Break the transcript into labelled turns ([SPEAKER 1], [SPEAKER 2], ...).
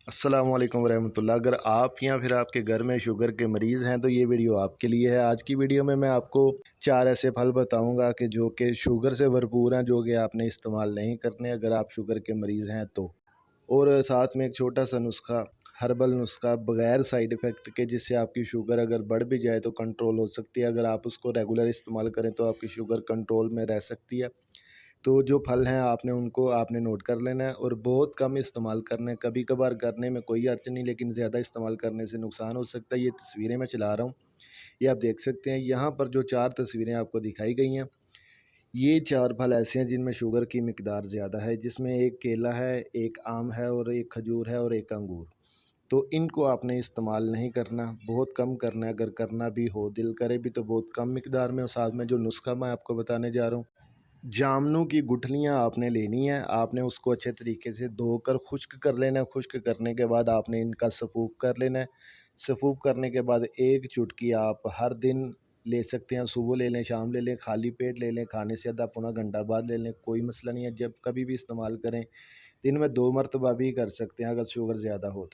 [SPEAKER 1] अस्सलाम वालेकुम रहमतुल्लाह। अगर आप या फिर आपके घर में शुगर के मरीज़ हैं तो ये वीडियो आपके लिए है। आज की वीडियो में मैं आपको 4 ऐसे फल बताऊंगा कि जो कि शुगर से भरपूर हैं, जो कि आपने इस्तेमाल नहीं करने अगर आप शुगर के मरीज़ हैं तो। और साथ में एक छोटा सा नुस्खा, हर्बल नुस्खा बगैर साइड इफ़ेक्ट के, जिससे आपकी शुगर अगर बढ़ भी जाए तो कंट्रोल हो सकती है। अगर आप उसको रेगुलर इस्तेमाल करें तो आपकी शुगर कंट्रोल में रह सकती है। तो जो फल हैं आपने नोट कर लेना है और बहुत कम इस्तेमाल करना है। कभी कभार करने में कोई अर्थ नहीं, लेकिन ज़्यादा इस्तेमाल करने से नुकसान हो सकता है। ये तस्वीरें मैं चला रहा हूँ, ये आप देख सकते हैं। यहाँ पर जो 4 तस्वीरें आपको दिखाई गई हैं, ये 4 फल ऐसे हैं जिनमें शुगर की मिकदार ज़्यादा है। जिसमें एक केला है, एक आम है और एक खजूर है और एक अंगूर। तो इनको आपने इस्तेमाल नहीं करना, बहुत कम करना है। अगर करना भी हो, दिल करे भी, तो बहुत कम मिकदार में। और साथ में जो नुस्खा मैं आपको बताने जा रहा हूँ, जामनों की गुठलियाँ आपने लेनी है। आपने उसको अच्छे तरीके से धोकर खुश्क कर लेना है। खुश्क करने के बाद आपने इनका सफूक कर लेना है। सफूक करने के बाद एक चुटकी आप हर दिन ले सकते हैं। सुबह ले लें, शाम ले लें, खाली पेट ले लें, खाने से आधा पौना घंटा बाद ले लें, कोई मसला नहीं है। जब कभी भी इस्तेमाल करें, दिन में 2 मरतबा भी कर सकते हैं अगर शुगर ज़्यादा हो तो।